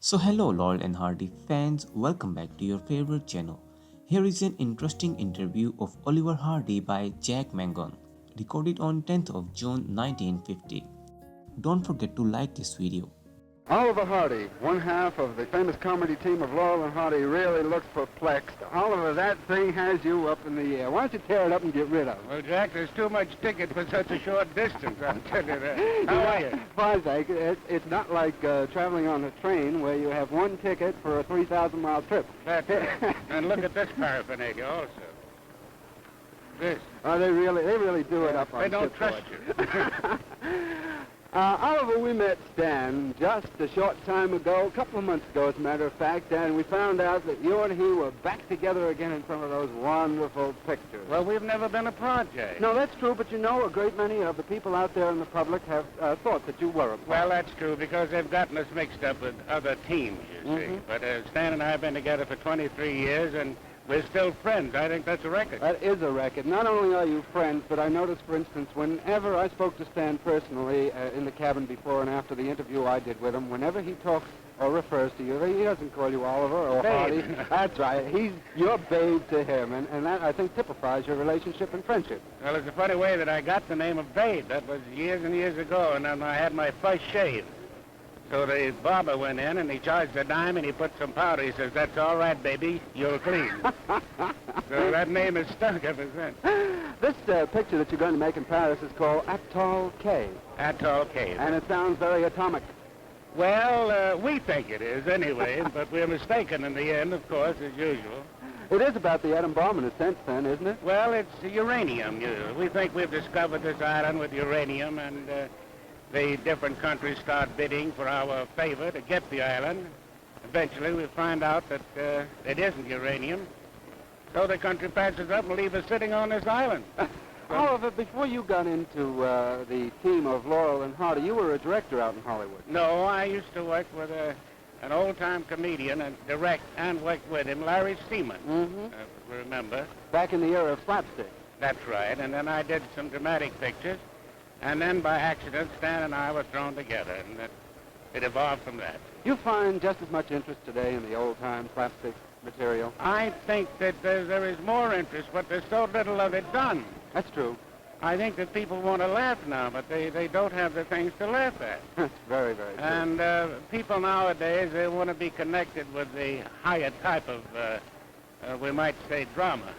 So hello Laurel and Hardy fans, welcome back to your favorite channel. Here is an interesting interview of Oliver Hardy by Jack Mangan, recorded on 10th of June 1950. Don't forget to like this video. Oliver Hardy, one half of the famous comedy team of Laurel and Hardy, really looks perplexed. Oliver, that thing has you up in the air. Why don't you tear it up and get rid of it? Well, Jack, there's too much ticket for such a short distance, I'll tell you that. How are you? Fine, thank you. It's not like traveling on a train where you have one ticket for a 3,000-mile trip. That's it. And look at this paraphernalia also. This. Oh, they really do it up on They don't shipboard. trust you. Oliver, we met Stan just a short time ago, a couple of months ago, as a matter of fact, and we found out that you and he were back together again in some of those wonderful pictures. Well, we've never been a project. No, that's true, but you know, a great many of the people out there in the public have thought that you were a part. Well, that's true, because they've gotten us mixed up with other teams, you see. But Stan and I have been together for 23 years, and we're still friends. I think that's a record. That is a record. Not only are you friends, but I noticed, for instance, whenever I spoke to Stan personally in the cabin before and after the interview I did with him, whenever he talks or refers to you, he doesn't call you Oliver or Hardy. Babe. That's right. You're babe to him, and that, I think, typifies your relationship and friendship. Well, it's a funny way that I got the name of Babe. That was years and years ago, and then I had my first shave. So the barber went in, and he charged a dime, and he put some powder. He says, "That's all right, baby. You'll clean." So that name is stuck ever since. This picture that you're going to make in Paris is called Atoll Cave. Atoll Cave. And it sounds very atomic. Well, we think it is anyway, but we're mistaken in the end, of course, as usual. It is about the atom bomb in a sense, then, isn't it? Well, it's uranium. We think we've discovered this island with uranium, and the different countries start bidding for our favor to get the island. Eventually, we find out that it isn't uranium. So the country patches up and leaves us sitting on this island. Oliver, before you got into the team of Laurel and Hardy, you were a director out in Hollywood. No, I used to work with an old-time comedian and direct and work with him, Larry Seaman, remember? Back in the era of slapstick. That's right, and then I did some dramatic pictures, and then by accident, Stan and I were thrown together, and it evolved from that. You find just as much interest today in the old-time slapstick material? I think that there is more interest, but there's so little of it done. That's true. I think that people want to laugh now, but they don't have the things to laugh at. That's very, very true. And people nowadays, they want to be connected with the higher type of, we might say, drama.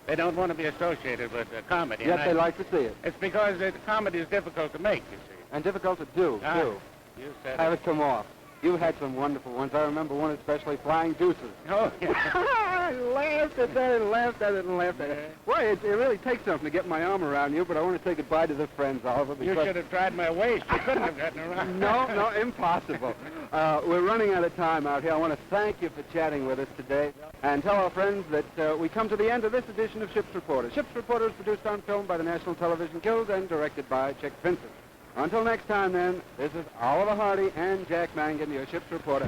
They don't want to be associated with comedy. Yet they like to see it. It's because comedy is difficult to make, you see. And difficult to do, too. You said Have it come off. You've had some wonderful ones. I remember one especially, Flying Deuces. Oh, yeah. I laughed at that and laughed at it and laughed at it. Boy, it really takes something to get my arm around you, but I want to say goodbye to the friends, Oliver. You should have tried my waist. You couldn't have gotten around. No, impossible. We're running out of time out here. I want to thank you for chatting with us today and tell our friends that we come to the end of this edition of Ship's Reporter. Ship's Reporter is produced on film by the National Television Guild and directed by Chick Vincent. Until next time, then, this is Oliver Hardy and Jack Mangan, your Ship's Reporter.